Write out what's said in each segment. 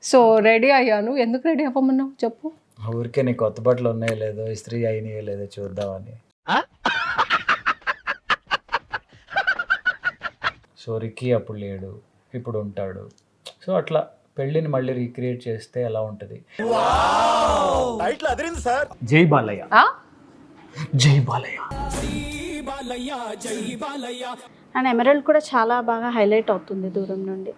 So ready అయ్యాను. ఎందుకు ready అవ్వమన్నావు చెప్పు? ఊరికే నీ కొత్త బట్టలు ఉన్నాయో లేదో, ఇస్త్రీ అయినాయో లేదో చూద్దామని. సో రిక్కీ అప్పుడు లేడు, ఇప్పుడు ఉంటాడు. సో అట్లా పెళ్ళిని మళ్ళీ రీక్రియేట్ చేస్తే ఎలా ఉంటుంది? జై బాలయ్య, ఆ? జై బాలయ్య. అండ్ ఎమరల్డ్ కూడా చాలా బాగా హైలైట్ అవుతుంది దూరం నుండి.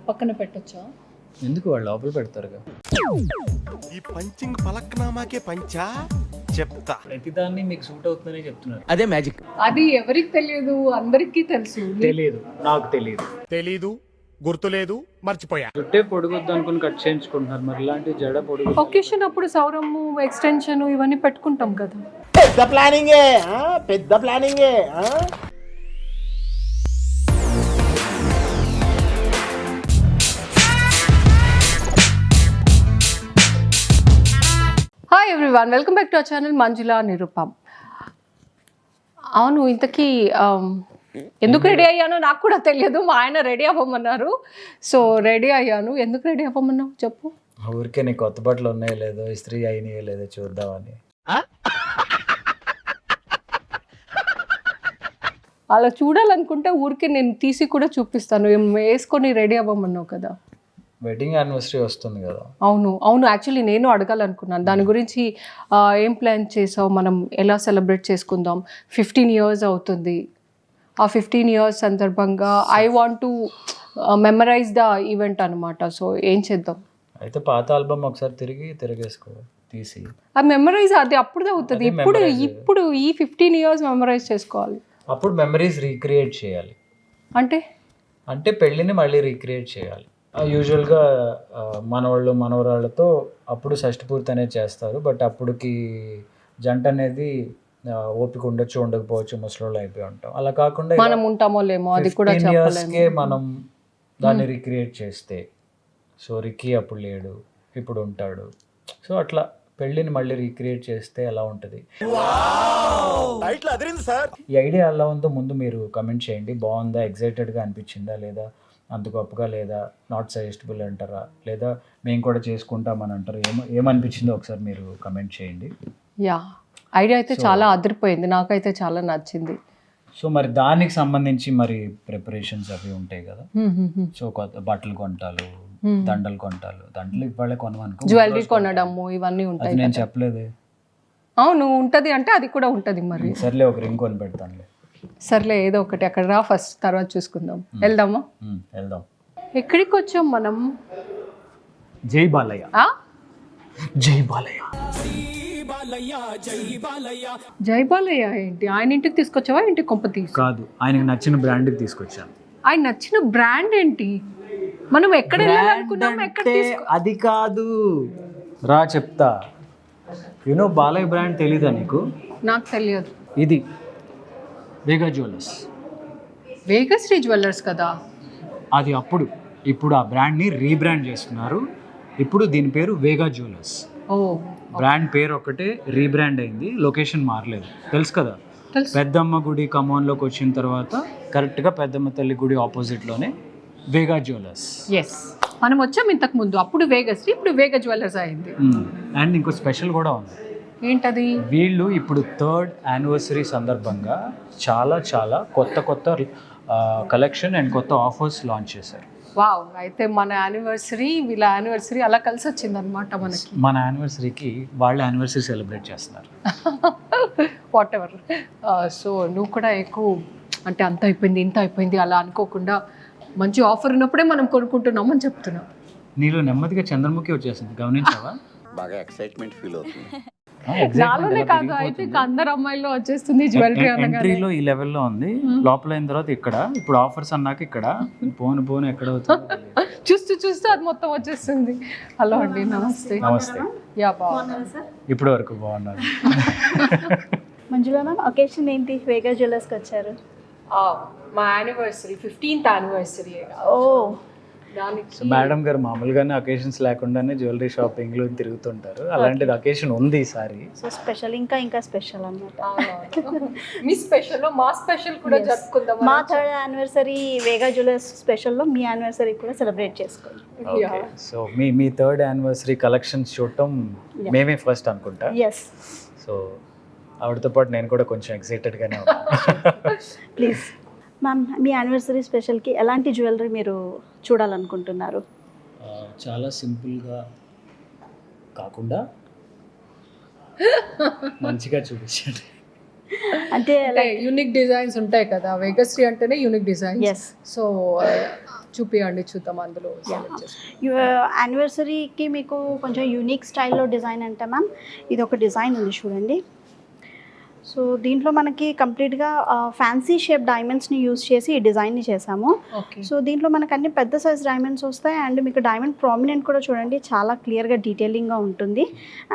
పక్కన పెట్టొచ్చా? ఎందుకు వాళ్ళు లోపల పెడతారుగా. ఈ పంచింగ్ పలక్నామాకే పంచా చెప్తా. ప్రతిదాన్ని మీకు సూట్ అవుతుందని చెప్తున్నారు. అదే మ్యాజిక్. అది ఎవరికి తెలియదు, అందరికీ తెలుసు. తెలియదు, నాకు తెలియదు. తెలీదు, గుర్తులేదు, మర్చిపోయా. చుట్టే పొడుగుద్దు అనుకుని కట్ చేయించుకుంటున్నారు. మరి ఇలాంటి జడ పొడుగు ఒకేషన్ అప్పుడు సౌరము, ఎక్స్టెన్షన్ ఇవన్నీ పెట్టుకుంటాం కదా. పెద్ద ప్లానింగే, పెద్ద ప్లానింగే. Hi everyone, welcome back to our channel Manjula Nirupam. అవును, ఇంతకీ ఎందుకు రెడీ అయ్యానో నాకు కూడా తెలియదు. మా ఆయన రెడీ అవ్వమన్నారు. సో రెడీ అయ్యాను. ఎందుకు రెడీ అవ్వమన్నావు చెప్పు? ఊరికే నీ కొత్త బట్టలు ఉన్నాయో లేదో, ఇస్త్రీ అయినాయో లేదో చూద్దామని. అలా చూడాలనుకుంటే ఊరికే నేను తీసి కూడా చూపిస్తాను. వేసుకొని రెడీ అవ్వమన్నావు కదా. వెడ్డింగ్ యానివర్సరీ వస్తుంది కదా. అవును అవును, యాక్చువల్లీ నేను అడగాలనుకున్నాను దాని గురించి. ఏం ప్లాన్ చేసావు, మనం ఎలా సెలబ్రేట్ చేసుకుందాం? 15 years అవుతుంది. ఆ 15 years సందర్భంగా I want to memorise the event అనమాట. సో ఏం చేద్దాం? అయితే పాత ఆల్బమ్ ఒకసారి తిరిగేసుకో తీసి. ఆ మెమరైజ్ అది అప్పుడే అవుతుంది. ఇప్పుడు ఈ 15 years మెమరైజ్ చేసుకోవాలి. అప్పుడు మెమరీస్ రీక్రియేట్ చేయాలి. అంటే పెళ్ళిని మళ్ళీ రీక్రియేట్ చేయాలి. యూజువల్గా మనవాళ్ళు మనవరాళ్ళతో అప్పుడు షష్ఠపూర్తి అనేది చేస్తారు. బట్ అప్పటికి జంట అనేది ఓపిక ఉండొచ్చు, ఉండకపోవచ్చు, ముసలోళ్ళు అయిపోయి ఉంటాం. అలా కాకుండా మనం ఉంటామో లేమో అది కూడా 15 yearsకే మనం దాన్ని రీక్రియేట్ చేస్తే. సో రిక్కీ అప్పుడు లేడు, ఇప్పుడు ఉంటాడు. సో అట్లా పెళ్ళిని మళ్ళీ రీక్రియేట్ చేస్తే ఎలా ఉంటుంది? ఈ ఐడియా ఎలా ఉందో ముందు మీరు కమెంట్ చేయండి. బాగుందా, ఎగ్జైటెడ్గా అనిపించిందా, లేదా అంత గొప్పగా, లేదా నాట్ సజెస్టబుల్ అంటారా, లేదా మేము కూడా చేసుకుంటామని అంటారు, ఏమనిపించిందో ఒకసారి మీరు కమెంట్ చేయండి. యా, ఐడియా అయితే చాలా అదిరిపోయింది, నాకైతే చాలా నచ్చింది. సో మరి దానికి సంబంధించి మరి ప్రిపరేషన్స్ అవి ఉంటాయి కదా. సో కొత్త బట్టలు కొంటాలు, దండలు కొంటాలు. దండలు ఇవాళ కొనమనుకో, జ్యువెలరీ కొనడము ఇవన్నీ ఉంటాయి. నేను చెప్పలేదే. అవును ఉంటది అంటే అది కూడా ఉంటది. మరి సర్లే, ఒక రింగ్ కొని పెడతానులే. సర్లే, ఏదో ఒకటి అక్కడ రా ఫస్ట్, తర్వాత చూసుకుందాం. వెళ్దామా? వెళ్దాం. ఎక్కడికి వచ్చాం మనం? జై బాలయ్య, ఆ? జై బాలయ్య. జై బాలయ్య ఏంటి? ఆయన ఇంటికి తీసుకొచ్చావా ఏంటి? కొంప తీసు కాదు, ఆయనకు నచ్చిన బ్రాండ్కి తీసుకొచ్చాను. ఆయన నచ్చిన బ్రాండ్ ఏంటి? మనం ఎక్కడ వెళ్ళాలనుకున్నాం, ఎక్కడ అది కాదు రా చెప్తా. యూనో బాలయ్య బ్రాండ్ తెలీదా నీకు? నాకు తెలియదు. ఇది వేగా జ్యువెలర్స్. వేగశ్రీ జ్యువెలర్స్ కదా అది. ఇప్పుడు ఆ బ్రాండ్ని రీబ్రాండ్ చేస్తున్నారు. ఇప్పుడు దీని పేరు వేగా జ్యువెలర్స్. ఓ, బ్రాండ్ పేరు ఒకటే రీబ్రాండ్ అయింది, లొకేషన్ మారలేదు. తెలుసు కదా, తెలుసు. పెద్దమ్మ గుడి కమాన్లోకి వచ్చిన తర్వాత కరెక్ట్గా పెద్దమ్మ తల్లి గుడి ఆపోజిట్లోనే వేగా జ్యువెలర్స్. ఎస్, మనం వచ్చాం ఇంతకు ముందు. అప్పుడు వేగశ్రీ, ఇప్పుడు వేగ జ్యువెలర్స్ అయింది. అండ్ ఇంకో స్పెషల్ కూడా ఉంది. ఏంటది? వీళ్ళు ఇప్పుడు 3rd anniversary సందర్భంగా చాలా కొత్త కలెక్షన్ అండ్ కొత్త ఆఫర్స్ లాంచ్ చేశారు. వావ్, అయితే మన యానివర్సరీ వీళ్ళ యానివర్సరీ అలా కలిసి వచ్చింది అనమాట మనకి. మన యానివర్సరీకి వాళ్ళ యానివర్సరీ సెలబ్రేట్ చేస్తున్నారు. What ever. సో నువ్వు కూడా ఎక్కువ అంటే అంత అయిపోయింది ఇంత అయిపోయింది అలా అనుకోకుండా మంచి ఆఫర్ ఉన్నప్పుడే మనం కొనుక్కుంటున్నాం అని చెప్తున్నాం. నీలో నెమ్మదిగా చంద్రముఖి వచ్చేసింది, గమనించావా? బాగా ఎక్సైట్మెంట్ ఫీల్ అవుతుంది. నాలోనే కాదు, అయితే అందరు అమ్మాయిల్లో వచ్చేస్తుంది జ్యువెలరీ అనగానే. ఎంట్రీలో ఈ లెవెల్లో ఉంది, లోపల అయిన తర్వాత ఇక్కడ. ఇప్పుడు ఆఫర్స్ అన్నాక ఇక్కడ పోను ఎక్కడ అవుతుంది. చూస్తూ అది మొత్తం వచ్చేస్తుంది. హలో అండి, నమస్తే. నమస్తే. యా, బాగున్నా. ఇప్పటి వరకు బాగున్నారు. మంజుల మ్యామ్, ఒకేషన్ ఏంటి వేగా జ్యువెలర్స్కి వచ్చారు? మా యానివర్సరీ 15th యానివర్సరీ. ఓ, దానికి సో మేడం గారు మామూలుగానే అకేషన్స్ లేకుండానే జ్యువెలరీ షాపింగ్లు తిరుగుతుంటారు, అలాంటిది అకేషన్ ఉంది ఈసారి. సో స్పెషల్ ఇంకా స్పెషల్ అనమాట. మీ స్పెషల్ మా స్పెషల్ కూడా జరుపుకుందాం. మా 3rd యానివర్సరీ వేగా జ్యువెలర్స్ స్పెషల్లో మీ యానివర్సరీ కూడా సెలబ్రేట్ చేసుకోండి. సో మీ 3rd యానివర్సరీ కలెక్షన్స్ చూడటం మేమే ఫస్ట్ అనుకుంటా. ఎస్, సో ఆవిడతో పాటు నేను కూడా కొంచెం ఎక్సైటెడ్గానే ఉన్నాను. ప్లీజ్ మ్యామ్, మీ యానివర్సరీ స్పెషల్కి ఎలాంటి జ్యువెలరీ మీరు చూడాలనుకుంటున్నారు? చాలా సింపుల్గా కాకుండా మంచిగా చూపించండి. అంటే యూనిక్ డిజైన్స్ ఉంటాయి కదా, వేగశ్రీ అంటేనే యూనిక్ డిజైన్స్. ఎస్, సో చూపియండి, చూద్దాం అందులో select చేసుకుందాం. యానివర్సరీకి మీకు కొంచెం యూనిక్ స్టైల్లో డిజైన్ అంటే మ్యామ్ ఇది ఒక డిజైన్ ఉంది చూడండి. సో దీంట్లో మనకి కంప్లీట్గా ఫ్యాన్సీ షేప్ డైమండ్స్ని యూస్ చేసి ఈ డిజైన్ని చేసాము. ఓకే, సో దీంట్లో మనకు అన్ని పెద్ద సైజ్ డైమండ్స్ వస్తాయి అండ్ మీకు డైమండ్ ప్రామినెంట్ కూడా చూడండి చాలా క్లియర్గా డీటెయిలింగ్గా ఉంటుంది.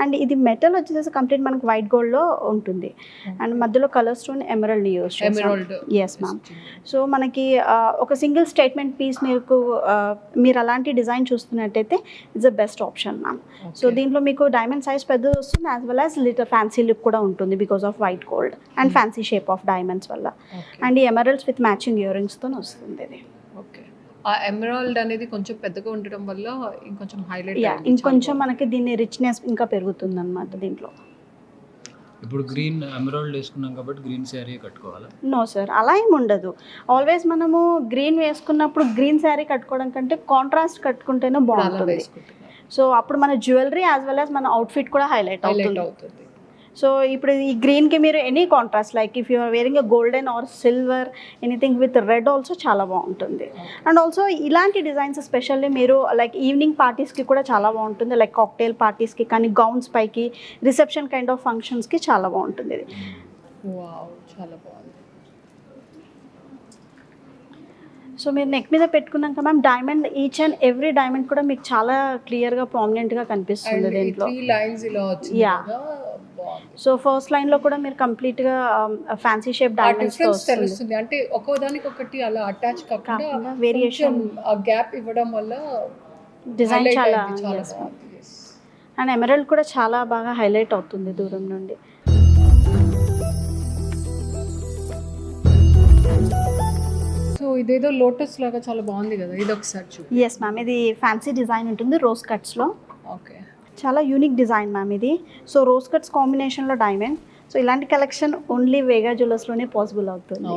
అండ్ ఇది మెటల్ వచ్చేసి కంప్లీట్ మనకు వైట్ గోల్డ్లో ఉంటుంది అండ్ మధ్యలో కలర్ స్టోన్ ఎమరల్డ్ని యూస్ చేస్తాం. ఎమరాల్డ్. Yes ma'am. సో మనకి ఒక సింగిల్ స్టేట్మెంట్ పీస్ మీరు అలాంటి డిజైన్ చూస్తున్నట్టయితే it's the best option ma'am. So దీంట్లో మీకు డైమండ్ సైజ్ పెద్దది వస్తుంది as well as little fancy look కూడా ఉంటుంది because of white gold and fancy shape of diamonds వల్ల. అండ్ ఈ ఎమరల్డ్స్ విత్ మ్యాచింగ్ ఇయర్ రింగ్స్తో వస్తుంది ఇది. ఓకే, ఆ ఎమరాల్డ్ అనేది కొంచెం పెద్దగా ఉండడం వల్ల ఇంకొంచెం హైలైట్. ఇంకొంచెం మనకి దీని రిచ్నెస్ ఇంకా పెరుగుతుంది అనమాట దీంట్లో. ఇప్పుడు గ్రీన్ ఎమరాల్డ్ వేసుకున్నాం కాబట్టి గ్రీన్ శారీ కట్టుకోవాలా? నో సార్, అలా ఏమి ఉండదు. ఆల్వేస్ మనము గ్రీన్ వేసుకున్నప్పుడు గ్రీన్ శారీ కట్టుకోవడం కంటే కాంట్రాస్ట్ కట్టుకుంటేనే బాగుంటుంది. సో అప్పుడు మన జ్యువెలరీ యాజ్ వెల్ యాజ్ మన అవుట్ఫిట్ కూడా హైలైట్ అవుతుంది. సో ఇప్పుడు ఈ గ్రీన్కి మీరు any contrast like if you're wearing a golden or silver anything with red also చాలా బాగుంటుంది. అండ్ ఆల్సో ఇలాంటి డిజైన్స్ ఎస్పెషల్లీ మీరు లైక్ ఈవినింగ్ పార్టీస్కి కూడా చాలా బాగుంటుంది, లైక్ కాక్టైల్ పార్టీస్కి కానీ గౌన్స్ పైకి రిసెప్షన్ కైండ్ ఆఫ్ ఫంక్షన్స్కి చాలా బాగుంటుంది ఇది. వావ్, చాలా బాగుంది. సో మీరు నెక్ మీద పెట్టుకున్నాక ma'am diamond each and every diamond కూడా మీకు చాలా క్లియర్గా ప్రామినెంట్గా కనిపిస్తుంది దీంట్లో. 3 లైన్స్ ఇలా వచ్చింది కదా, బాగుంది. సో ఫస్ట్ లైన్లో కూడా మీరు కంప్లీట్గా ఫ్యాన్సీ షేప్ డైమండ్స్ తెలుస్తుంది, అంటే ఒక్కోదానికి ఒకటి అలా అటాచ్ కాకుండా వేరియేషన్ ఆ గ్యాప్ ఇవ్వడం వల్ల డిజైన్ highlight చాలా అయింది, చాలా బాగుంది. Yes. అండ్ ఎమరల్డ్ కూడా చాలా బాగా హైలైట్ అవుతుంది దూరం నుండి. సో ఇదేదో లోటస్ లాగా చాలా బాగుంది కదా, ఇది ఒకసారి చూపి. ఎస్ మ్యామ్, ఇది ఫ్యాన్సీ డిజైన్ ఉంటుంది రోజ్ కట్స్లో. ఓకే, చాలా యూనిక్ డిజైన్ మ్యామ్ ఇది. సో రోజ్ కట్స్ కాంబినేషన్లో డైమండ్. సో ఇలాంటి కలెక్షన్ ఓన్లీ వేగా జ్యువెలర్స్లోనే పాసిబుల్ అవుతుంది.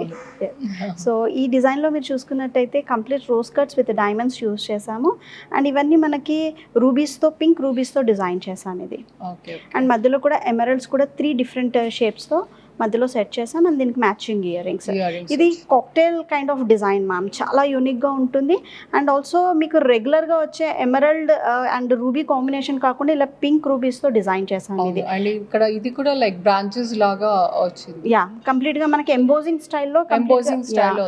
సో ఈ డిజైన్లో మీరు చూసుకున్నట్టయితే complete rose cuts with diamonds use చేసాము అండ్ ఇవన్నీ మనకి రూబీస్తో పింక్ రూబీస్తో డిజైన్ చేసాము ఇది. ఓకే, అండ్ మధ్యలో కూడా ఎమరల్డ్స్ కూడా 3 డిఫరెంట్ షేప్స్తో మధ్యలో సెట్ చేసాం అండ్ దీనికి మ్యాచింగ్ ఇయర్ రింగ్స్. ఇది cocktail kind of design ma'am, చాలా యూనిక్గా ఉంటుంది. అండ్ ఆల్సో మీకు రెగ్యులర్గా వచ్చే ఎమరల్డ్ అండ్ రూబీ కాంబినేషన్ కాకుండా ఇలా పింక్ రూబీస్తో డిజైన్ చేసాం ఇది. అండ్ ఇక్కడ ఇది కూడా లైక్ బ్రాంచెస్ లాగా వచ్చింది. యా, కంప్లీట్గా మనకి ఎంబోజింగ్ స్టైల్లో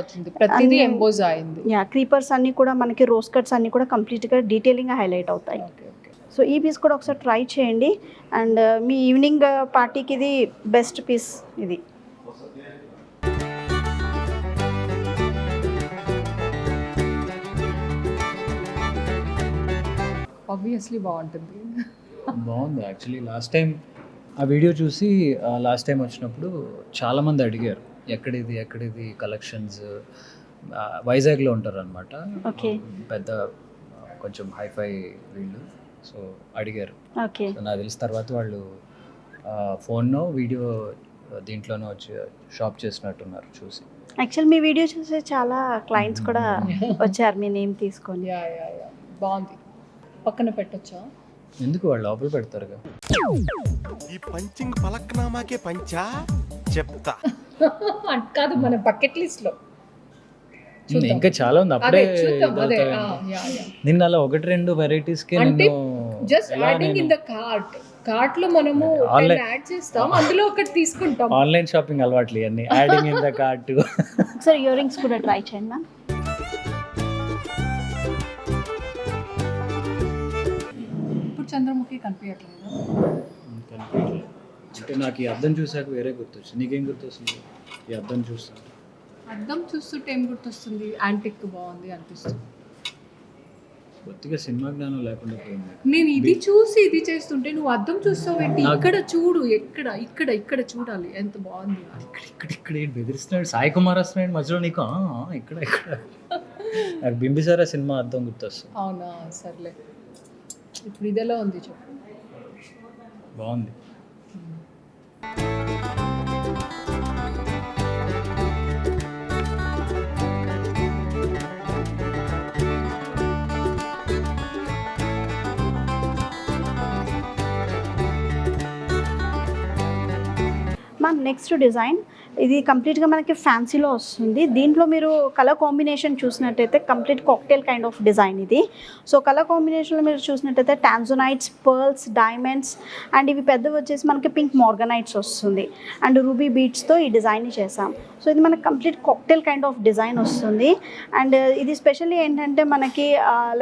వచ్చింది, ప్రతిదీ ఎంబోజ్ అయింది. యా, క్రీపర్స్ అన్ని కూడా మనకి రోజ్ కట్స్ అన్ని కూడా కంప్లీట్గా డీటెయిలింగ్గా హైలైట్ అవుతాయి. సో ఈ పీస్ కూడా ఒకసారి ట్రై చేయండి అండ్ మీ ఈవినింగ్ పార్టీకి ఇది బెస్ట్ పీస్ ఇది. ఆబ్వియస్లీ బాగుంటుంది. బాగుంది యాక్చువల్లీ. లాస్ట్ టైం ఆ వీడియో చూసి లాస్ట్ టైం వచ్చినప్పుడు చాలామంది అడిగారు ఎక్కడిది కలెక్షన్స్. వైజాగ్లో ఉంటారు అనమాట, ఓకే, పెద్ద కొంచెం హైఫై వీళ్ళు. సో అడిగారు. ఓకే, నాకు తెలిసిన తర్వాత వాళ్ళు ఫోన్నో వీడియో దీంట్లోనే వచ్చి షాప్ చేసినట్టున్నారు చూసి. యాక్చువల్ మీ వీడియో చూసి చాలా క్లయింట్స్ కూడా వచ్చారు మీ నేమ్ తీసుకొని. యా, బాగుంది. పక్కన పెట్టొచ్చా? ఎందుకు, వాళ్ళు లోపల పెడతారుగా. ఈ పంచింగ్ పలక్నామాకే పంచా చెప్తా. కాదు, మన బకెట్ లిస్ట్ లో ఇంకా చాలా ఉంది, అప్పుడే నిన్న అలా 1-2 వెరైటీస్కి just adding in the cart లో మనము యాడ్ చేస్తాం, అందులో ఒకటి తీసుకుంటాం. ఆన్లైన్ షాపింగ్ అలవాట్లు అన్ని యాడింగ్ ఇన్ ద కార్ట్. ఒకసారి ఇయర్ రింగ్స్ కూడా ట్రై చేయండి మ్యామ్. ఇప్పుడు చంద్రముఖి కనిపించట్లేదు. అంటే నాకు ఈ అద్దం చూసాక వేరే గుర్తొచ్చింది. నీకేం గుర్తొస్తుంది ఈ అద్దం చూస్తాను? అద్దం చూస్తుంటే ఏం గుర్తొస్తుంది? యాంటిక్ బాగుంది అనిపిస్తుంది. కొద్దిగా సినిమా జ్ఞానం లేకుండా పోయింది. నేను ఇది చూసి ఇది చేస్తుంటే నువ్వు అద్దం చూస్తావు ఏంటి? ఇక్కడ చూడు, ఎక్కడ ఇక్కడ ఇక్కడ చూడాలి, ఎంత బాగుంది. ఇక్కడ ఏంటి బెదిరిస్తున్నాడు, సాయి కుమార్ వస్తున్నాడు మధ్యలో నీకు ఇక్కడ నాకు బింబిసారా సినిమా అర్థం గుర్తొస్తుంది. అవునా, సర్లే. ఇప్పుడు ఇదెలా ఉంది చెప్పు. బాగుంది. మ్యామ్ నెక్స్ట్ డిజైన్ ఇది కంప్లీట్గా మనకి ఫ్యాన్సీలో వస్తుంది. దీంట్లో మీరు కలర్ కాంబినేషన్ చూసినట్టయితే complete cocktail kind of design ఇది. సో కలర్ కాంబినేషన్లో మీరు చూసినట్టయితే టాన్జోనైట్స్, పర్ల్స్, డైమండ్స్ అండ్ ఇవి పెద్దవి వచ్చేసి మనకి పింక్ మార్గనైట్స్ వస్తుంది అండ్ రూబీ బీడ్స్తో ఈ డిజైన్ని చేసాం. సో ఇది మనకి complete cocktail kind of design వస్తుంది అండ్ ఇది స్పెషల్లీ ఏంటంటే మనకి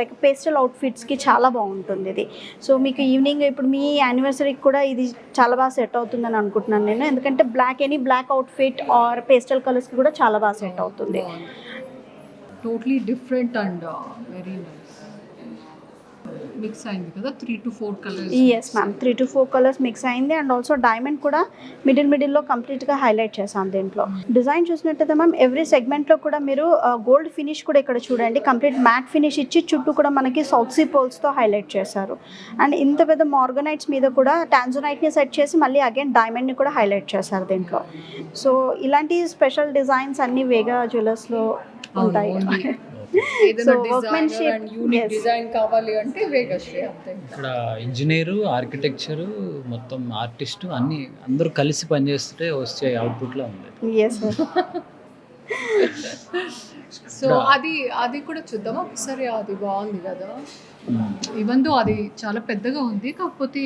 లైక్ పేస్టల్ అవుట్ఫిట్స్కి చాలా బాగుంటుంది ఇది. సో మీకు ఈవినింగ్ ఇప్పుడు మీ యానివర్సరీకి కూడా ఇది చాలా బాగా సెట్ అవుతుందని అనుకుంటున్నాను నేను, ఎందుకంటే any black outfit or pastel కలర్స్కి కూడా చాలా బాగా సెట్ అవుతుంది. Totally different and very nice. Mix అయింది కదా 3 to 4 colours. Yes ma'am, 3 to 4 colours mix అయింది అండ్ ఆల్సో డైమండ్ కూడా మిడిల్లో కంప్లీట్గా హైలైట్ చేసాం దీంట్లో. డిజైన్ చూసినట్టయితే మ్యామ్ ఎవ్రీ సెగ్మెంట్లో కూడా మీరు గోల్డ్ ఫినిష్ కూడా ఇక్కడ చూడండి, కంప్లీట్ మ్యాట్ ఫినిష్ ఇచ్చి చుట్టూ కూడా మనకి సౌత్ సీ పోల్స్తో హైలైట్ చేశారు అండ్ ఇంత పెద్ద మార్గనైట్స్ మీద కూడా టాన్జోనైట్ని సెట్ చేసి మళ్ళీ అగైన్ డైమండ్ని కూడా హైలైట్ చేశారు దీంట్లో. సో ఇలాంటి స్పెషల్ డిజైన్స్ అన్ని వేగా జ్యువెలర్స్లో ఉంటాయి. ఏదైనా డిజైనర్ అండ్ యూనిక్ డిజైన్ కావాలి అంటే వేగశ్రీ అంతే. ఇక్కడ ఇంజనీరు, ఆర్కిటెక్చరు, మొత్తం ఆర్టిస్టు అన్ని అందరూ కలిసి పనిచేస్తుంటే వచ్చే అవుట్పుట్లో ఉంది. Yes sir. సో అది కూడా చూద్దాం ఒకసారి. అది బాగుంది కదా, ఈవెన్ దో అది చాలా పెద్దగా ఉంది, కాకపోతే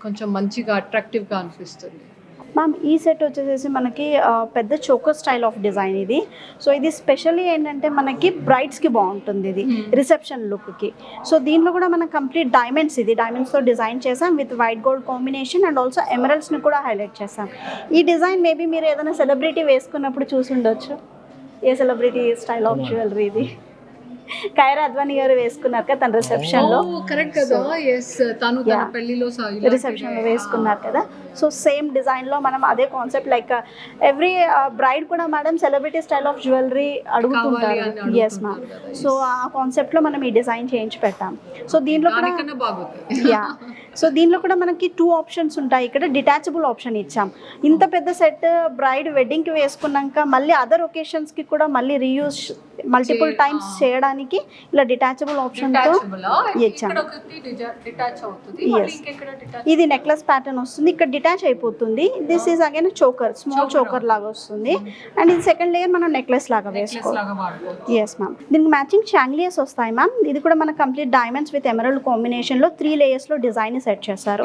కొంచెం మంచిగా అట్రాక్టివ్గా అనిపిస్తుంది. మ్యామ్ ఈ సెట్ వచ్చేసేసి మనకి పెద్ద చోకర్ స్టైల్ ఆఫ్ డిజైన్ ఇది. సో ఇది స్పెషల్లీ ఏంటంటే మనకి బ్రైడ్స్కి బాగుంటుంది ఇది రిసెప్షన్ లుక్కి. సో దీంట్లో కూడా మనం కంప్లీట్ డైమండ్స్, ఇది డైమండ్స్తో డిజైన్ చేసాం with white gold combination and also ఎమరల్డ్స్ని కూడా హైలైట్ చేసాం. ఈ డిజైన్ మేబీ మీరు ఏదైనా సెలబ్రిటీ వేసుకున్నప్పుడు చూసి ఉండొచ్చు. ఏ సెలబ్రిటీ స్టైల్ ఆఫ్ జ్యువెలరీ ఇది? కైరా అద్వానీ గారు వేసుకున్నారు కదా తన రిసెప్షన్లో. కరెక్ట్ కదా, ఎస్, తను తన పెళ్లిలో రిసెప్షన్లో వేసుకున్నారు కదా. సో సేమ్ డిజైన్లో మనం అదే కాన్సెప్ట్ లైక్ ఎవ్రీ బ్రైడ్ కూడా madam celebrity style of jewellery అడుగుతుంటారు. Yes ma'am. సో ఆ కాన్సెప్ట్లో మనం ఈ డిజైన్ చేయించి పెట్టాం. సో దీంట్లో కూడా యా, సో దీంట్లో కూడా మనకి 2 ఆప్షన్స్ ఉంటాయి. ఇక్కడ డిటాచబుల్ ఆప్షన్ ఇచ్చాం. ఇంత పెద్ద సెట్ బ్రైడ్ వెడ్డింగ్కి వేసుకున్నాక మళ్ళీ అదర్ ఒకేషన్స్కి కూడా మళ్ళీ రీయూజ్ మల్టిపుల్ టైమ్స్ చేయడానికి ఇలా డిటాచబుల్ ఆప్షన్తో ఇచ్చాం. ఇది నెక్లెస్ ప్యాటర్న్ వస్తుంది, ఇక్కడ డిటాచ్ అయిపోతుంది. This is again choker, small choker లాగా వస్తుంది అండ్ ఇది సెకండ్ లేయర్ మనం నెక్లెస్ లాగా వేసుకోవాలి. Yes ma'am. దీనికి మ్యాచింగ్ చాంగ్లియర్స్ వస్తాయి మ్యామ్. ఇది కూడా మన కంప్లీట్ డైమండ్స్ విత్ ఎమరల్డ్ కాంబినేషన్లో 3 లేయర్స్లో డిజైన్ సెట్ చేశారు.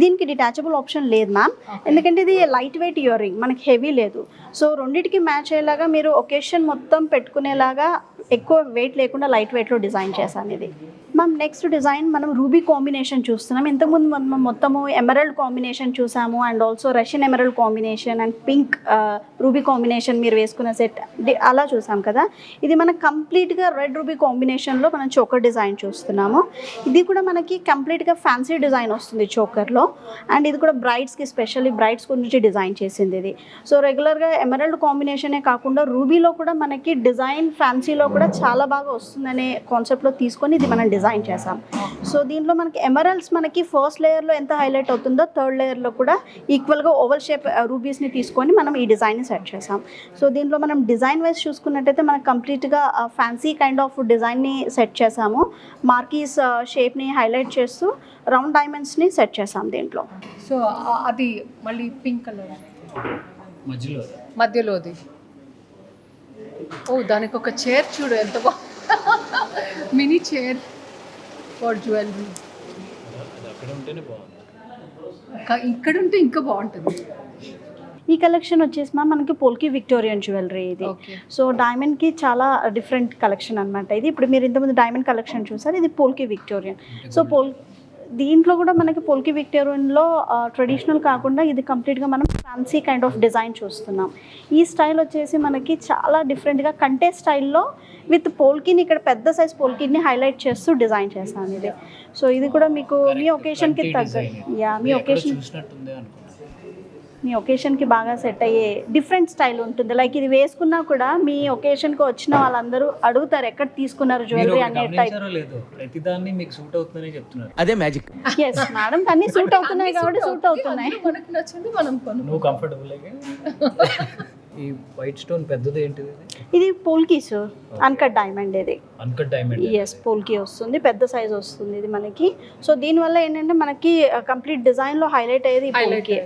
దీనికి డిటాచబుల్ ఆప్షన్ లేదు మ్యామ్, ఎందుకంటే ఇది లైట్ వెయిట్ ఇయర్ రింగ్, మనకి హెవీ లేదు. సో రెండింటికి మ్యాచ్ అయ్యేలాగా మీరు ఒకేషన్ మొత్తం పెట్టుకునేలాగా ఎక్కువ వెయిట్ లేకుండా లైట్ వెయిట్లో డిజైన్ చేశాను ఇది. మ్యామ్ నెక్స్ట్ డిజైన్ మనం రూబీ కాంబినేషన్ చూస్తున్నాం. ఇంతకుముందు మనం మొత్తము ఎమరల్డ్ కాంబినేషన్ చూసాము and also Russian emerald combination and pink ruby combination మీరు వేసుకున్న సెట్ అలా చూసాం కదా. ఇది మనకు కంప్లీట్గా రెడ్ రూబీ కాంబినేషన్లో మనం చోకర్ డిజైన్ చూస్తున్నాము. ఇది కూడా మనకి కంప్లీట్గా ఫ్యాన్సీ డిజైన్ వస్తుంది చోకర్లో అండ్ ఇది కూడా బ్రైడ్స్కి, స్పెషల్లీ బ్రైడ్స్ గురించి డిజైన్ చేసింది ఇది. సో రెగ్యులర్గా ఎమరల్డ్ కాంబినేషనే కాకుండా రూబీలో కూడా మనకి డిజైన్ ఫ్యాన్సీలో కూడా చాలా బాగా వస్తుందనే కాన్సెప్ట్లో తీసుకొని ఇది మనం డిజైన్ చేసాం. సో దీంట్లో మనకి ఎమరల్డ్స్ మనకి ఫస్ట్ లేయర్లో ఎంత హైలైట్ అవుతుందో థర్డ్ లేయర్లో కూడా ఈక్వల్గా ఓవల్ షేప్ రూబీస్ని తీసుకొని మనం ఈ డిజైన్ని సెట్ చేసాం. సో దీంట్లో మనం డిజైన్ వైజ్ చూసుకున్నట్టయితే మనకు కంప్లీట్గా ఫ్యాన్సీ కైండ్ ఆఫ్ డిజైన్ని సెట్ చేసాము. మార్కీస్ షేప్ని హైలైట్ చేస్తూ రౌండ్ డైమండ్స్ని సెట్ చేసాం దీంట్లో. సో అది మళ్ళీ పింక్ కలర్ మధ్యలోది. ఓ దానికి ఒక చైర్ చూడు ఎంత బాగుంది, మినీ చైర్ ఫర్ జ్యువెలరీ. ఇక్కడ ఉంటే ఇంకా బాగుంటుంది. ఈ కలెక్షన్ వచ్చేసి మనకి పోల్కి విక్టోరియన్ జ్యువెలరీ ఇది. సో డైమండ్కి చాలా డిఫరెంట్ కలెక్షన్ అనమాట ఇది. ఇప్పుడు మీరు ఇంతకుముందు డైమండ్ కలెక్షన్ చూసారు, ఇది పోల్కి విక్టోరియన్. సో దీంట్లో కూడా మనకి పోల్కి విక్టోరియన్లో ట్రెడిషనల్ కాకుండా ఇది కంప్లీట్గా మనం ఫ్యాన్సీ కైండ్ ఆఫ్ డిజైన్ చూస్తున్నాం. ఈ స్టైల్ వచ్చేసి మనకి చాలా డిఫరెంట్గా కంటే స్టైల్లో విత్ పోల్కిని ఇక్కడ పెద్ద సైజ్ పోల్కిని హైలైట్ చేస్తూ డిజైన్ చేస్తాను ఇది. సో ఇది కూడా మీకు మీ ఒకేషన్కి మీ ఒకేషన్కి బాగా సెట్ అయ్యే డిఫరెంట్ స్టైల్ ఉంటుంది. లైక్ ఇది వేసుకున్నా కూడా మీ ఒకేషన్కి వచ్చిన వాళ్ళందరూ అడుగుతారు ఎక్కడ తీసుకున్నారు జ్యువెలరీ అనే టైప్. ప్రతిదాన్ని మీకు సూట్ అవుతుందని చెప్తున్నారు. అదే మ్యాజిక్. ఎస్ మేడం, అన్ని సూట్ అవుతున్నాయి కాబట్టి సూట్ అవుతున్నాయి. మనకు నచ్చింది మనం నువ్వు కంఫర్టబుల్ ఈ వైట్ స్టోన్ పెద్దది ఏంటిది? ఇది పోల్కి సార్, అన్కట్ డైమండ్ ఇది. Uncut diamond. ఎస్, పోల్కి వస్తుంది, పెద్ద సైజ్ వస్తుంది ఇది మనకి. సో దీనివల్ల ఏంటంటే మనకి కంప్లీట్ డిజైన్లో హైలైట్ అయ్యేది పోల్కి.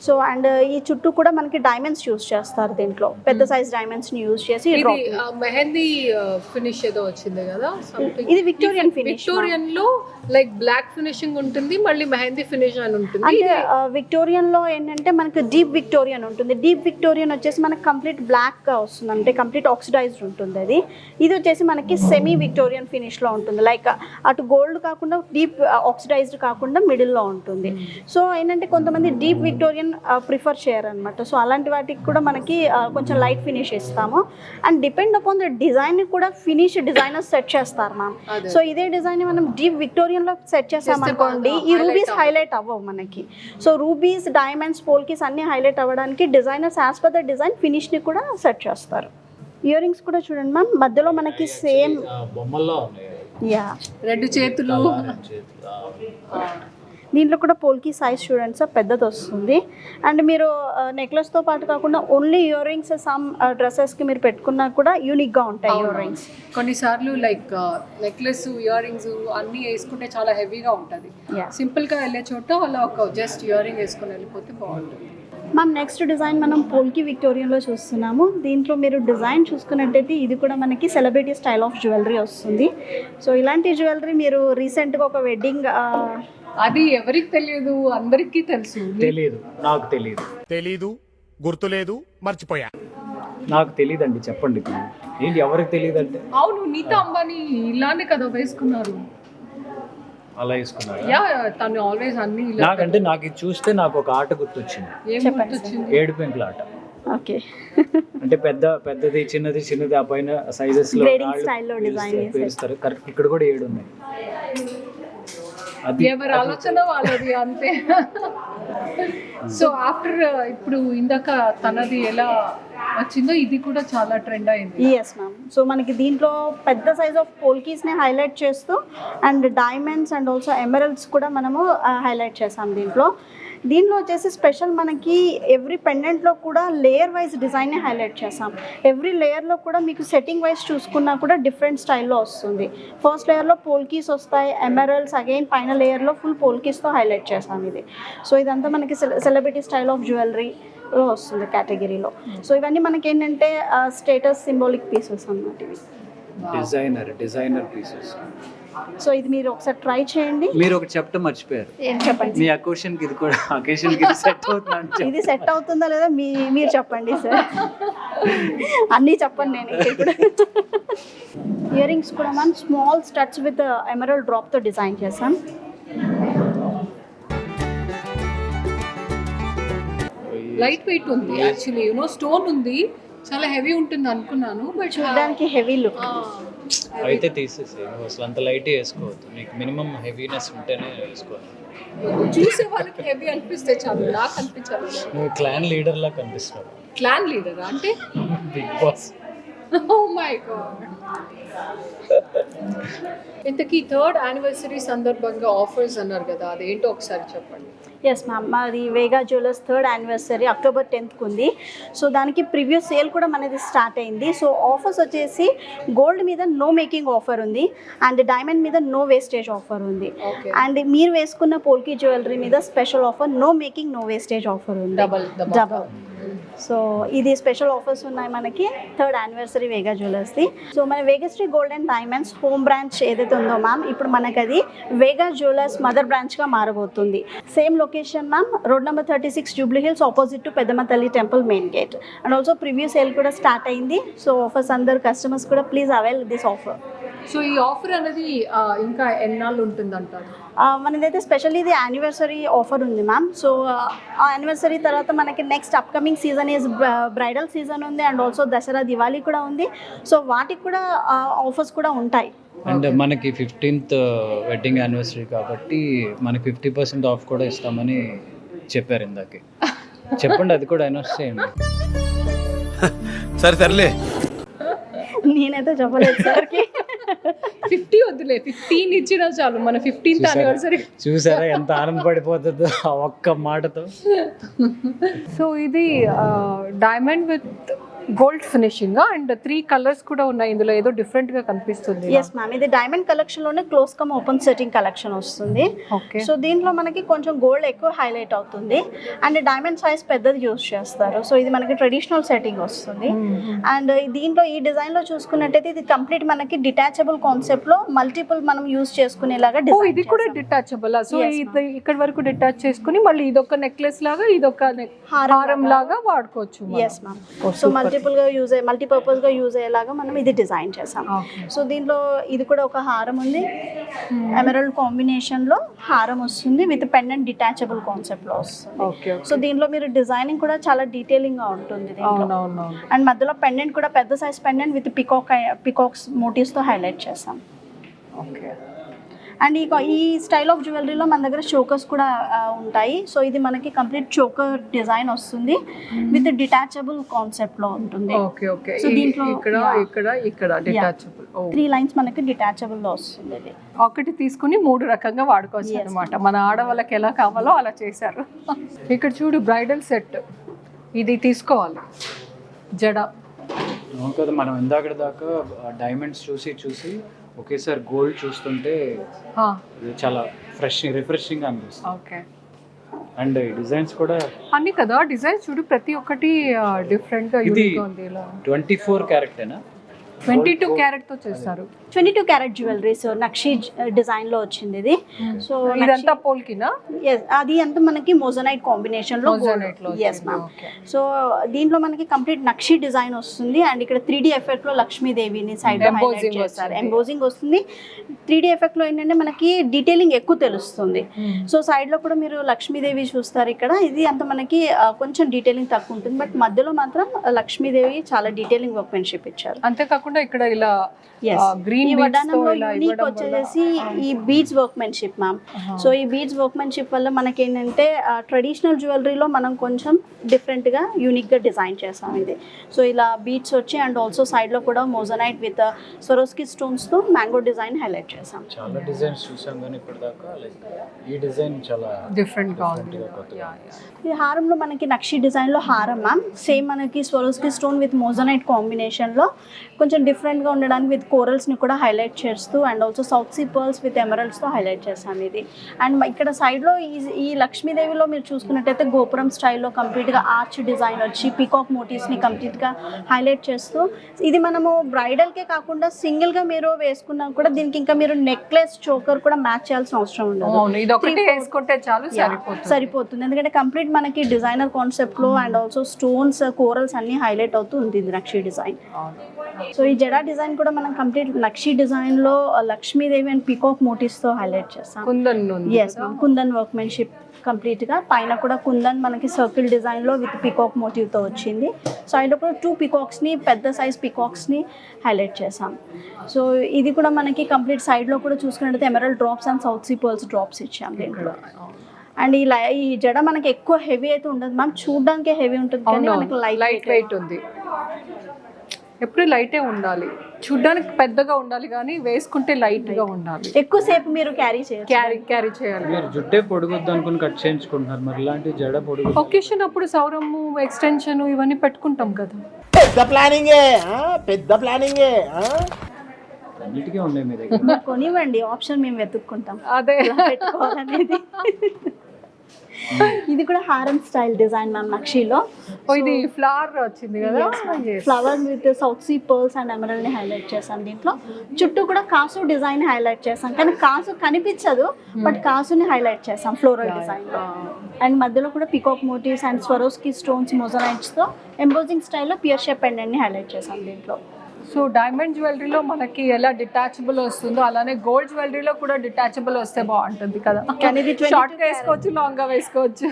సో అండ్ ఈ చుట్టూ కూడా మనకి డైమండ్స్ యూస్ చేస్తారు దీంట్లో, పెద్ద సైజ్ డైమండ్స్ ని యూస్ చేసి. మెహందీ ఫినిష్ ఏదో వచ్చింది కదా, ఇది విక్టోరియన్ ఫినిష్. విక్టోరియన్ లో లైక్ బ్లాక్ ఫినిషింగ్ ఉంటుంది, మళ్ళీ మెహందీ ఫినిష్ అని ఉంటుంది. అంటే విక్టోరియన్ లో ఏంటంటే మనకి డీప్ విక్టోరియన్ ఉంటుంది. డీప్ విక్టోరియన్ వచ్చేసి మనకి కంప్లీట్ బ్లాక్ గా వస్తుంది, అంటే కంప్లీట్ ఆక్సిడైజ్డ్ ఉంటుంది అది. ఇది వచ్చేసి మనకి సెమీ విక్టోరియన్ ఫినిష్ లో ఉంటుంది, లైక్ అటు గోల్డ్ కాకుండా డీప్ ఆక్సిడైజ్డ్ కాకుండా మిడిల్ లో ఉంటుంది. సో ఏంటంటే కొంతమంది డీప్ విక్టోరియన్ ప్రిఫర్ చేయరనమాట. సో అలాంటి వాటికి కూడా మనకి కొంచెం లైట్ ఫినిష్ ఇస్తాము. And depend upon the design కూడా ఫినిష్ డిజైనర్ సెట్ చేస్తారు మ్యామ్. సో ఇదే డిజైన్ మనం డీప్ విక్టోరియన్ లో సెట్ చేసామనుకోండి, ఈ రూబీస్ హైలైట్ అవ్వవు మనకి. సో రూబీస్, డైమండ్స్, పోల్కీస్ అన్ని హైలైట్ అవ్వడానికి designers as per the design finish ని కూడా సెట్ చేస్తారు. ఇయర్ రింగ్స్ కూడా చూడండి మ్యామ్, మధ్యలో మనకి సేమ్ బొమ్మల్లో ఉన్నాయి. యా, రెండు చేతులు. దీంట్లో కూడా పోల్కి సైజ్ చూడండి సార్, పెద్దది వస్తుంది. అండ్ మీరు నెక్లెస్తో పాటు కాకుండా ఓన్లీ ఇయర్ రింగ్స్ సమ్ డ్రెస్సెస్కి మీరు పెట్టుకున్నా కూడా యూనిక్గా ఉంటాయి ఇయర్ రింగ్స్. కొన్నిసార్లు లైక్ నెక్లెస్, ఇయర్ రింగ్స్ అన్నీ వేసుకుంటే చాలా హెవీగా ఉంటుంది. సింపుల్గా వెళ్ళే చోట అలా ఒక జస్ట్ ఇయర్ రింగ్ వేసుకొని వెళ్ళిపోతే బాగుంటుంది. మ్యామ్ నెక్స్ట్ డిజైన్ మనం పోల్కి విక్టోరియన్లో చూస్తున్నాము. దీంట్లో మీరు డిజైన్ చూసుకున్నట్టయితే ఇది కూడా మనకి సెలబ్రిటీ స్టైల్ ఆఫ్ జ్యువెలరీ వస్తుంది. సో ఇలాంటి జ్యువెలరీ మీరు రీసెంట్గా ఒక వెడ్డింగ్, అది ఎవరికి తెలియదు, అందరికీ తెలుసు. తెలియదు, నాకు తెలీదు, గుర్తులేదు, మర్చిపోయా. నాకు తెలియదండి, చెప్పండి ఏంటి ఎవరికి తెలియదు అంటే. అవును, నీతా అంబానీ ఇలానే కదా వేసుకున్నారు. అలా వేసుకున్నారు. యా, తను ఆల్వేస్ అన్ని నాకంటే నాకు ఇది చూస్తే నాకు ఒక ఆట గుర్తొచ్చింది. ఏం గుర్తొచ్చింది? ఏడు పెంకుల ఆట. ఓకే, అంటే పెద్దది చిన్నది ఆ పైన సైజెస్ లో పేరుస్తారు. కరెక్ట్, ఇక్కడ కూడా 7 ఉన్నాయి. ఎవరి ఆలోచన వాళ్ళది అంతే. సో ఆఫ్టర్ ఇప్పుడు ఇందాక తనది ఎలా వచ్చిందో ఇది కూడా చాలా ట్రెండ్ అయింది. Yes ma'am. సో మనకి దీంట్లో పెద్ద సైజ్ ఆఫ్ పోల్కీస్ని హైలైట్ చేస్తూ and diamonds and also emeralds కూడా మనము హైలైట్ చేసాం దీంట్లో. వచ్చేసి స్పెషల్ మనకి ఎవ్రీ పెండెంట్లో కూడా లేయర్ వైజ్ డిజైన్ని హైలైట్ చేసాం. ఎవ్రీ లేయర్లో కూడా మీకు సెట్టింగ్ వైజ్ చూసుకున్నా కూడా డిఫరెంట్ స్టైల్లో వస్తుంది. ఫస్ట్ లేయర్లో పోల్కీస్ వస్తాయి, ఎమరల్డ్స్, అగైన్ పైన లేయర్లో ఫుల్ పోల్కీస్తో హైలైట్ చేసాం ఇది. సో ఇదంతా మనకి సెలబ్రిటీ స్టైల్ ఆఫ్ జ్యువెలరీ వస్తుంది కేటగిరీలో. సో ఇవన్నీ మనకి ఏంటంటే స్టేటస్ సింబాలిక్ పీసెస్ అన్నమాట ఇవి. Designer pieces. సో ఇది మీరు ఒకసారి ట్రై చేయండి. మీరు ఒకటి చెప్పడం మర్చిపోయారు. ఏం చెప్పండి? మీ అకేషన్ కి ఇది కూడా సెట్ అవుతుందా? ఇది సెట్ అవుతుందా లేదా మీరు చెప్పండి సార్. అన్నీ చెప్పండి నేను ఇప్పుడు. ఇయర్ రింగ్స్ కూడా మనం small studs with emerald drop తో డిజైన్ చేసాం. లైట్ వెయిట్ ఉంది యాక్చువల్లీ, స్టోన్ ఉంది, చాలా హెవీ ఉంటుంది అనుకున్నాను, బట్ చూడడానికి హెవీ లుక్. అయితే తీసేసి అసలు అంత లైట్ వేసుకోవద్దు, మీకు మినిమం హెవీనెస్ ఉంటేనే వేసుకోవాలి. చూసే వాళ్ళకి హెవీ అనిపిస్తే చాలు, నాకు అనిపించాలి. నువ్వు క్లాన్ లీడర్ లా కనిపిస్తున్నావు. క్లాన్ లీడర్ అంటే big boss. Oh my god. ఇంతకీ 3rd యానివర్సరీ సందర్భంగా ఆఫర్స్ అన్నారు కదా, అదేంటో ఒకసారి చెప్పండి. ఎస్ మ్యామ్, మాది వేగా jewellers 3rd anniversary October 10th ఉంది. సో దానికి ప్రివ్యూ సేల్ కూడా మనది స్టార్ట్ అయింది. సో ఆఫర్స్ వచ్చేసి గోల్డ్ మీద నో మేకింగ్ ఆఫర్ ఉంది, అండ్ డైమండ్ మీద నో వేస్టేజ్ ఆఫర్ ఉంది, అండ్ మీరు వేసుకున్న పోల్కీ జ్యువెలరీ మీద special offer no making no wastage offer ఉంది, డబల్. సో ఇది స్పెషల్ ఆఫర్స్ ఉన్నాయి మనకి 3rd యానివర్సరీ వేగా జ్యువెలర్స్ది. సో మన Vegashree gold and diamonds home branch ఏదైతే ఉందో మ్యామ్, ఇప్పుడు మనకి అది వేగా జ్యువెలర్స్ మదర్ బ్రాంచ్గా మారబోతుంది. Same location ma'am, road number 36 Jubilee Hills, opposite to Peddamma Thalli temple main gate. And also preview sale కూడా స్టార్ట్ అయింది. సో ఆఫర్స్ అందరు కస్టమర్స్ కూడా please avail this offer. So ఈ ఆఫర్ అనేది ఇంకా ఎన్నాళ్ళు ఉంటుందంటారు? మనదైతే స్పెషల్లీ ఇది యానివర్సరీ ఆఫర్ ఉంది మ్యామ్. సో ఆ యానివర్సరీ తర్వాత మనకి next upcoming season is bridal season ఉంది అండ్ ఆల్సో దసరా దివాళీ కూడా ఉంది. సో వాటికి కూడా ఆఫర్స్ కూడా ఉంటాయి. అండ్ మనకి 15th వెడ్డింగ్ యానివర్సరీ కాబట్టి మనకి 50% ఆఫ్ కూడా ఇస్తామని చెప్పారు ఇందాకే. చెప్పండి, అది కూడా అనౌన్స్ చేయండి. సరే సర్లే. నేనైతే చెప్పలేదు సార్కి. 50 వద్దులే, 15 ఇచ్చినా చాలు. మన 15th యానివర్సరీ చూసారా ఎంత ఆనందపడిపోతుందో ఆ ఒక్క మాటతో. సో ఇది diamond with gold finishing and 3 colours కూడా ఉన్నాయి. ఇందులో ఏదో డిఫరెంట్ గా కనిపిస్తుంది. ఎస్ మ్యామ్, ఇది డైమండ్ కలెక్షన్ లోనే close come open setting collection వస్తుంది. ఓకే. సో దీంట్లో మనకి కొంచెం గోల్డ్ ఎక్కువ హైలైట్ అవుతుంది అండ్ డైమండ్ సైజ్ పెద్దది యూస్ చేస్తారు. సో ఇది మనకి ట్రెడిషనల్ సెట్టింగ్ వస్తుంది. అండ్ దీంట్లో ఈ డిజైన్ లో చూసుకున్నట్టయితే ఇది కంప్లీట్ మనకి డిటాచబుల్ కాన్సెప్ట్ లో మల్టిపుల్ మనం యూస్ చేసుకునేలాగా ఓ, డిజైన్. ఇది కూడా డిటాచబుల్. సో ఇది ఇక్కడ వరకు డిటాచ్ చేసుకుని మళ్ళీ ఇదొక నెక్లెస్ లాగా ఇదొక హారం లాగా వాడుకోవచ్చు. Yes ma'am. సో మల్టిపుల్ గా యూజ్ మల్టీపర్పస్ గా యూజ్ అయ్యేలాగా మనం ఇది డిజైన్ చేసాం. సో దీంట్లో ఇది కూడా ఒక హారం ఉంది. ఎమరల్డ్ కాంబినేషన్ లో హారం వస్తుంది విత్ పెండెంట్ డిటాచబుల్ కాన్సెప్ట్ లో వస్తుంది. ఓకే. సో దీంట్లో మీరు డిజైనింగ్ కూడా చాలా డీటెయిలింగ్ గా ఉంటుంది దీంట్లో. అండ్ మధ్యలో పెండెంట్ కూడా పెద్ద size pendant with peacocks motifs తో హైలైట్ చేసాం. ఓకే. అండ్ ఈ స్టైల్ ఆఫ్ జ్యువెలరీలో మన దగ్గర చోకర్స్ కూడా ఉంటాయి. సో ఇది మనకి కంప్లీట్ చోకర్ డిజైన్ వస్తుంది విత్ డిటాచబుల్ కాన్సెప్ట్ లో ఉంటుంది. ఓకే. ఓకే. సో దీంట్లో ఇక్కడ డిటాచబుల్ 3 లైన్స్ మనకి డిటాచబుల్ లో వస్తుంది. ఇది ఒకటి తీసుకుని 3 రకంగా వాడుకోవచ్చు అనమాట. మన ఆడవాళ్ళకి ఎలా కావాలో అలా చేశారు. ఇక్కడ చూడు, బ్రైడల్ సెట్ ఇది తీసుకోవాలి. జడ కదా, మనం ఇందాక దాకా డైమండ్స్ చూసి ఒకేసారి గోల్డ్ చూస్తుంటే చాలా రిఫ్రెషింగ్ అనిపిస్తుంది. ఓకే. అండ్ డిజైన్స్ కూడా అన్ని కదా డిజైన్స్ చూడు, ప్రతి ఒక్కటి డిఫరెంట్ గా యూనిక్ గా ఉంది. ఇలా 24 క్యారెక్టేనా? 22 క్యారెట్ తో చేస్తారు. 22 carat jewellery. So nakshi design లో వచ్చింది ఇది. సో ఇదంతా పోల్కినా? అది అంతా మనకి మోజనైట్ కాంబినేషన్ లో. Yes ma'am. సో దీంట్లో మనకి కంప్లీట్ నక్షి డిజైన్ వస్తుంది అండ్ ఇక్కడ 3D ఎఫెక్ట్ లో లక్ష్మీదేవిని సైడ్ లో హైలైట్ చేస్తారు. ఎంబోజింగ్ వస్తుంది. 3D ఎఫెక్ట్ లో ఏంటంటే మనకి డీటెయిలింగ్ ఎక్కువ తెలుస్తుంది. సో సైడ్ లో కూడా మీరు లక్ష్మీదేవి చూస్తారు ఇక్కడ. ఇది అంత మనకి కొంచెం డీటెయిలింగ్ తక్కువ ఉంటుంది, బట్ మధ్యలో మాత్రం లక్ష్మీదేవి చాలా డీటెయిలింగ్ వర్క్మెన్షిప్ ఇచ్చారు. అంతేకాకుండా ఇక్కడ ఇలా గ్రీన్ ఈ వడ్డానంలో యూనిక్ వచ్చేసి ఈ బీడ్స్ వర్క్మెన్షిప్ మ్యామ్. సో ఈ బీడ్స్ వర్క్మెన్షిప్ వల్ల మనకి ఏంటంటే ట్రెడిషనల్ జ్యువెలరీలో మనం కొంచెం డిఫరెంట్ గా యూనిక్ గా డిజైన్ చేసాం ఇది. సో ఇలా బీడ్స్ వచ్చి అండ్ ఆల్సో సైడ్ లో కూడా మోజనైట్ విత్ స్వరోస్కి స్టోన్స్ తో మ్యాంగో డిజైన్ హైలైట్ చేసాం. చాలా డిజైన్స్ చూసాం కానీ ఇప్పటిదాకా ఈ డిజైన్ చాలా డిఫరెంట్ గా ఉంది. ఈ హారంలో మనకి నక్షి డిజైన్ లో హారం మ్యామ్. సేమ్ మనకి Swarovski stone with moissanite combination లో కొంచెం డిఫరెంట్ గా ఉండడానికి విత్ కోరల్స్ ని కూడా హైలైట్ చేస్తూ and also south sea pearls with emeralds తో హైలైట్ చేసాం ఇది. అండ్ ఇక్కడ సైడ్ లో ఈ లక్ష్మీదేవిలో మీరు చూసుకున్నట్టయితే గోపురం స్టైల్లో కంప్లీట్ గా ఆర్చ్ డిజైన్ వచ్చి పికాక్ మోటివ్స్ ని కంప్లీట్ గా హైలైట్ చేస్తూ, ఇది మనము బ్రైడల్ కే కాకుండా సింగిల్ గా మీరు వేసుకున్నా కూడా దీనికి ఇంకా మీరు నెక్లెస్ చోకర్ కూడా మ్యాచ్ చేయాల్సిన అవసరం ఉండదు. సరిపోతుంది. ఎందుకంటే కంప్లీట్ మనకి డిజైనర్ కాన్సెప్ట్ లో అండ్ ఆల్సో స్టోన్స్ కోరల్స్ అన్ని హైలైట్ అవుతూ ఉంటుంది నక్షి డిజైన్. సో ఈ జడా డిజైన్ కూడా మనం కంప్లీట్ నక్షి డిజైన్ లో లక్ష్మీదేవి అండ్ పికాక్ మోటివ్స్ తో హైలైట్ చేస్తాం. కుందన్ వర్క్మెన్షిప్ కంప్లీట్ గా. పైన కూడా కుందన్ మనకి సర్కిల్ డిజైన్ లో విత్ పికాక్ మోటివ్ తో వచ్చింది. సైడ్ లో కూడా 2 పికాక్స్ ని పెద్ద సైజ్ పికాక్స్ ని హైలైట్ చేసాం. సో ఇది కూడా మనకి కంప్లీట్ సైడ్ లో కూడా చూసుకున్నట్లయితే emerald drops and south sea pearls drops ఇచ్చాం దీంట్లో. అండ్ ఈ జడ మనకి ఎక్కువ హెవీ అయితే ఉండదు మ్యామ్, చూడడానికి హెవీ ఉంటుంది కానీ మనకి లైట్ వెయిట్ ఉంది. ఎప్పుడు లైటే ఉండాలి, చూడ్డానికి పెద్దగా ఉండాలి కానీ వేసుకుంటే లైట్ గా ఉండాలి. ఎక్కువసేపు మీరు క్యారీ చేయాలి. మీరు జుట్టే పొడుగుద్దు అనుకుని కట్ చేయించుకుంటున్నారు, మరి ఇలాంటి జడ పొడుగు ఒకేషన్ అప్పుడు సౌరము ఎక్స్టెన్షన్ ఇవన్నీ పెట్టుకుంటాం కదా. పెద్ద ప్లానింగే అన్నిటికీ ఉన్నాయి మీ దగ్గర. కొనివ్వండి, ఆప్షన్ మేము వెతుక్కుంటాం అదే పెట్టుకోవాలనేది. ఇది కూడా హారం స్టైల్ డిజైన్ మ్యామ్ నక్షిలో. ఇది ఫ్లవర్ వచ్చింది కదా, flower with south sea pearls and emerald ని హైలైట్ చేసాం. దీంట్లో చుట్టూ కూడా కాసు డిజైన్ హైలైట్ చేసాం, కానీ కాసు కనిపించదు బట్ కాసుని హైలైట్ చేసాం ఫ్లోరల్ డిజైన్ లో. అండ్ మధ్యలో కూడా peacock motifs and Swarovski stones moissanites తో ఎంబోజింగ్ స్టైల్లో పియర్ షేప్ పెండెంట్ ని హైలైట్ చేసాం దీంట్లో. సో డైమండ్ జ్యువెలరీలో మనకి ఎలా డిటాచబుల్ వస్తుందో అలానే గోల్డ్ జ్యువెలరీలో కూడా డిటాచబుల్ వస్తే బాగుంటుంది కదా. కానీ ఇది 22 షార్ట్గా వేసుకోవచ్చు, లాంగ్గా వేసుకోవచ్చు.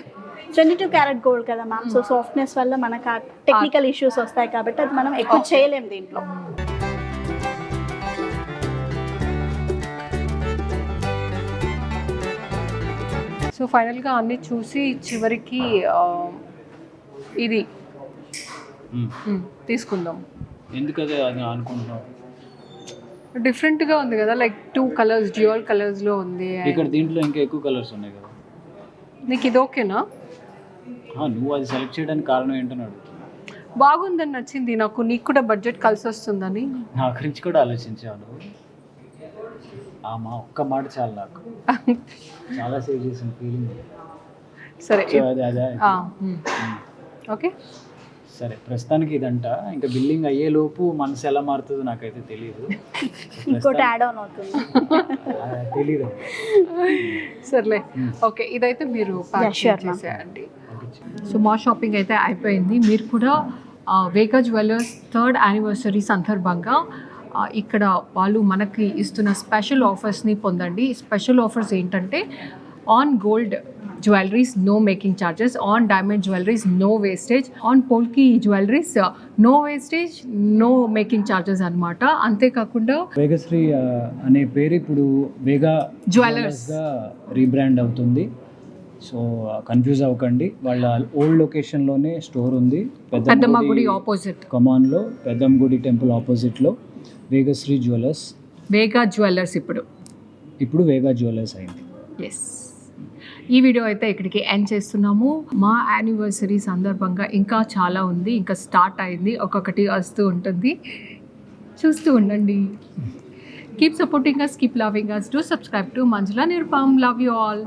22 క్యారెట్ గోల్డ్ కదా మ్యామ్. సో సాఫ్ట్నెస్ వల్ల మనకు టెక్నికల్ ఇష్యూస్ వస్తాయి కాబట్టి అది మనం ఎక్కువ చేయలేం దీంట్లో. సో ఫైనల్గా అన్నీ చూసి చివరికి ఇది తీసుకుందాం. ఎందుకదే అది అనుకుంటున్నావు? డిఫరెంట్గా ఉంది కదా, లైక్ 2 కలర్స్ డ్యూయల్ కలర్స్లో ఉంది. ఇక్కడ దీంట్లో ఇంకా ఎక్కువ కలర్స్ ఉన్నాయి కదా. నీకు ఇది ఓకేనా? నువ్వు అది సెలెక్ట్ చేయడానికి కారణం ఏంటని అడుగుతున్నా. బాగుందని నచ్చింది నాకు, నీకు కూడా బడ్జెట్ కలిసి వస్తుందని. నా గురించి కూడా ఆలోచించాను. మా ఒక్క మాట చాలు నాకు, చాలా సేవ్ చేసిన ఫీలింగ్. సరే అదే ఓకే. సరే ప్రస్తుతానికి ఇదంట. ఇంకా బిల్లింగ్ అయ్యే లోపు మనసు ఎలా మారుతుందో నాకైతే తెలియదు. ఇంకోటి యాడ్ ఆన్ అవుతుంది. తెలీదు. సర్లే ఓకే, ఇదైతే మీరు చేసేయండి. సో మా షాపింగ్ అయితే అయిపోయింది. మీరు కూడా వేగా జ్యువెలర్స్ 3rd యానివర్సరీ సందర్భంగా ఇక్కడ వాళ్ళు మనకి ఇస్తున్న స్పెషల్ ఆఫర్స్ని పొందండి. స్పెషల్ ఆఫర్స్ ఏంటంటే on gold jewelleries no making charges, on diamond jewelleries no wastage, on polki jewelleries no wastage no making charges అనమాట. అంతేకాకుండా వేగశ్రీ అనే పేరు ఇప్పుడు వేగా జ్యువెలర్స్గా రీబ్రాండ్ అవుతుంది. సో కన్ఫ్యూజ్ అవ్వకండి, వాళ్ళ ఓల్డ్ లొకేషన్లోనే స్టోర్ ఉంది, పెద్దమ్మ గుడి ఆపోజిట్ కమాన్లో, పెద్దమ్మ గుడి టెంపుల్ ఆపోజిట్లో వేగశ్రీ జ్యువెలర్స్. వేగా జ్యువెలర్స్ ఇప్పుడు వేగా జ్యువెలర్స్ అయింది. ఎస్, ఈ వీడియో అయితే ఇక్కడికి ఎండ్ చేస్తున్నాము. మా యానివర్సరీ సందర్భంగా ఇంకా చాలా ఉంది, ఇంకా స్టార్ట్ అయింది, ఒక్కొక్కటి వస్తూ ఉంటుంది, చూస్తూ ఉండండి. Keep supporting us, keep loving us, do subscribe to Manjula Nirupam. Love you all.